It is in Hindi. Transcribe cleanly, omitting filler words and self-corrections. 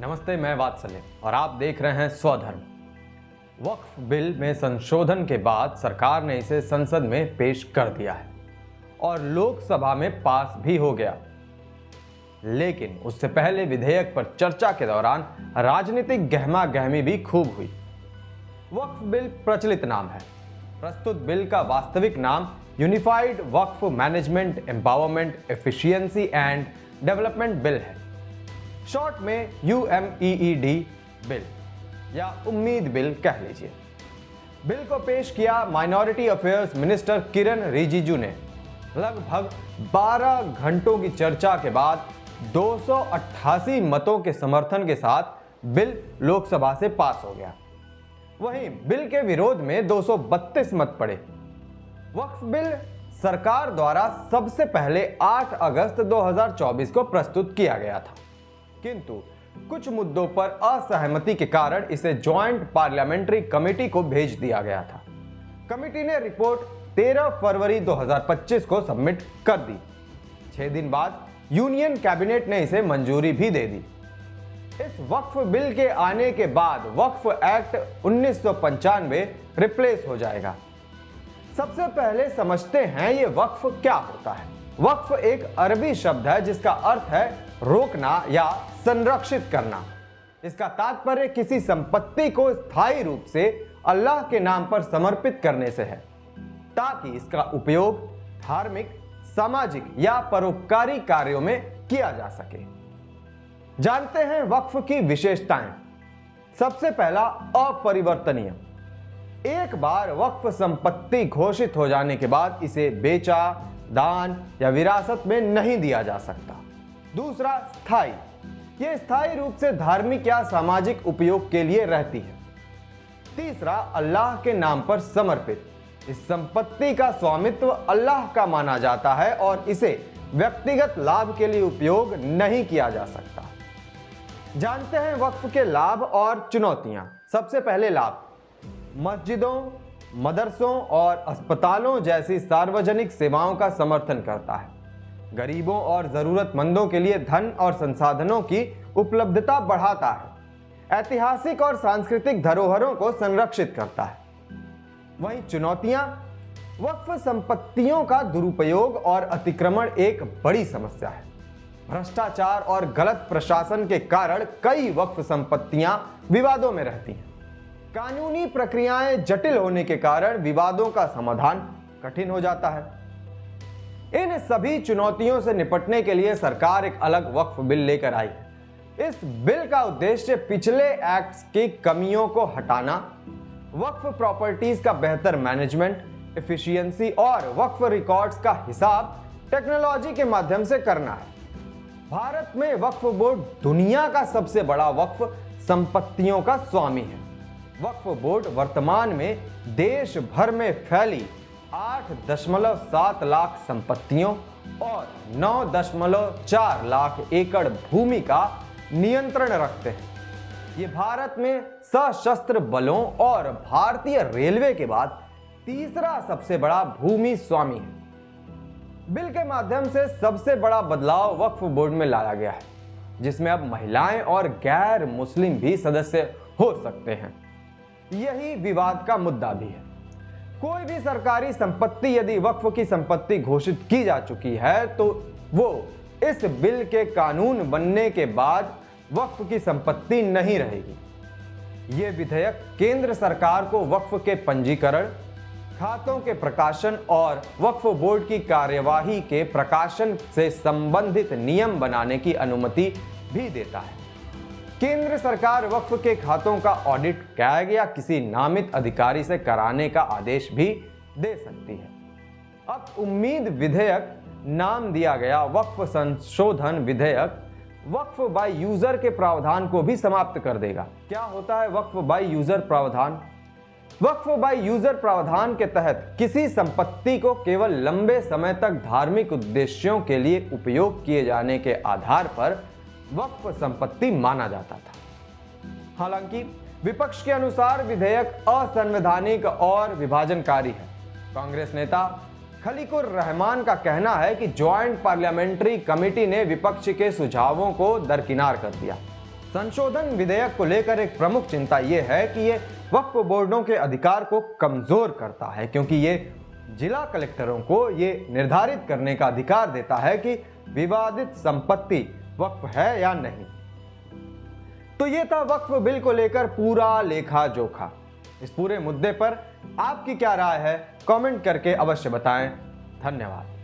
नमस्ते, मैं वात्सल्य और आप देख रहे हैं स्वधर्म। वक्फ बिल में संशोधन के बाद सरकार ने इसे संसद में पेश कर दिया है और लोकसभा में पास भी हो गया। लेकिन उससे पहले विधेयक पर चर्चा के दौरान राजनीतिक गहमा-गहमी भी खूब हुई। वक्फ बिल प्रचलित नाम है। प्रस्तुत बिल का वास्तविक नाम unified Waqf management empowerment efficiency and development bill है, शॉर्ट में UMEED बिल या उम्मीद बिल कह लीजिए। बिल को पेश किया माइनॉरिटी अफेयर्स मिनिस्टर किरण रिजिजू ने। लगभग 12 घंटों की चर्चा के बाद 288 मतों के समर्थन के साथ बिल लोकसभा से पास हो गया। वहीं बिल के विरोध में 232 मत पड़े। वक्फ बिल सरकार द्वारा सबसे पहले 8 अगस्त 2024 को प्रस्तुत किया गया था, किंतु कुछ मुद्दों पर असहमति के कारण इसे ज्वाइंट पार्लियामेंट्री कमेटी को भेज दिया गया था। कमेटी ने रिपोर्ट 13 फरवरी 2025 को सबमिट कर दी। 6 दिन बाद यूनियन कैबिनेट ने इसे मंजूरी भी दे दी। इस वक्फ बिल के आने के बाद वक्फ एक्ट 1995 रिप्लेस हो जाएगा। सबसे पहले समझते हैं ये वक्फ क्या होता है। वक्फ एक अरबी शब्द है जिसका अर्थ है रोकना या संरक्षित करना। इसका तात्पर्य किसी संपत्ति को स्थायी रूप से अल्लाह के नाम पर समर्पित करने से है, ताकि इसका उपयोग धार्मिक, सामाजिक या परोपकारी कार्यों में किया जा सके। जानते हैं वक्फ की विशेषताएं। सबसे पहला, अपरिवर्तनीय। एक बार वक्फ संपत्ति घोषित हो जाने के बाद इसे बेचा, दान या विरासत में नहीं दिया जा सकता। दूसरा, स्थायी। यह स्थायी रूप से धार्मिक या सामाजिक उपयोग के लिए रहती है। तीसरा, अल्लाह के नाम पर समर्पित। इस संपत्ति का स्वामित्व अल्लाह का माना जाता है और इसे व्यक्तिगत लाभ के लिए उपयोग नहीं किया जा सकता। जानते हैं वक्फ के लाभ और चुनौतियां। सबसे पहले लाभ। मस्जिदों, मदरसों और अस्पतालों जैसी सार्वजनिक सेवाओं का समर्थन करता है। गरीबों और जरूरतमंदों के लिए धन और संसाधनों की उपलब्धता बढ़ाता है। ऐतिहासिक और सांस्कृतिक धरोहरों को संरक्षित करता है। वहीं चुनौतियां, वक्फ संपत्तियों का दुरुपयोग और अतिक्रमण एक बड़ी समस्या है। भ्रष्टाचार और गलत प्रशासन के कारण कई वक्फ संपत्तियां विवादों में रहती हैं। कानूनी प्रक्रियाएं जटिल होने के कारण विवादों का समाधान कठिन हो जाता है। इन सभी चुनौतियों से निपटने के लिए सरकार एक अलग वक्फ बिल लेकर आई है। इस बिल का उद्देश्य पिछले एक्ट्स की कमियों को हटाना, वक्फ प्रॉपर्टीज का बेहतर मैनेजमेंट, एफिशिएंसी और वक्फ रिकॉर्ड्स का हिसाब टेक्नोलॉजी के माध्यम से करना है। भारत में वक्फ बोर्ड दुनिया का सबसे बड़ा वक्फ संपत्तियों का स्वामी है। वक्फ बोर्ड वर्तमान में देश भर में फैली 8.7 लाख संपत्तियों और 9.4 लाख एकड़ भूमि का नियंत्रण रखते हैं। ये भारत में सशस्त्र बलों और भारतीय रेलवे के बाद तीसरा सबसे बड़ा भूमि स्वामी है। बिल के माध्यम से सबसे बड़ा बदलाव वक्फ बोर्ड में लाया गया है, जिसमें अब महिलाएं और गैर मुस्लिम भी सदस्य हो सकते हैं। यही विवाद का मुद्दा भी है। कोई भी सरकारी संपत्ति यदि वक्फ की संपत्ति घोषित की जा चुकी है तो वो इस बिल के कानून बनने के बाद वक्फ की संपत्ति नहीं रहेगी। ये विधेयक केंद्र सरकार को वक्फ के पंजीकरण, खातों के प्रकाशन और वक्फ बोर्ड की कार्यवाही के प्रकाशन से संबंधित नियम बनाने की अनुमति भी देता है। केंद्र सरकार वक्फ के खातों का ऑडिट कैग या किसी नामित अधिकारी से कराने का आदेश भी दे सकती है। अब उम्मीद विधेयक नाम दिया गया वक्फ संशोधन विधेयक वक्फ बाय यूजर के प्रावधान को भी समाप्त कर देगा। क्या होता है वक्फ बाय यूजर प्रावधान? वक्फ बाय यूजर प्रावधान के तहत किसी संपत्ति को केवल लंबे समय तक धार्मिक उद्देश्यों के लिए उपयोग किए जाने के आधार पर वक्फ संपत्ति माना जाता था। हालांकि विपक्ष के अनुसार विधेयक असंवैधानिक और विभाजनकारी है। कांग्रेस नेता खलीकुर रहमान का कहना है कि ज्वाइंट पार्लियामेंट्री कमेटी ने विपक्ष के सुझावों को दरकिनार कर दिया। संशोधन विधेयक को लेकर एक प्रमुख चिंता यह है कि ये वक्फ बोर्डों के अधिकार को कमजोर करता है, क्योंकि ये जिला कलेक्टरों को ये निर्धारित करने का अधिकार देता है कि विवादित संपत्ति वक्फ है या नहीं। तो ये था वक्फ बिल को लेकर पूरा लेखा जोखा। इस पूरे मुद्दे पर आपकी क्या राय है, कमेंट करके अवश्य बताएं। धन्यवाद।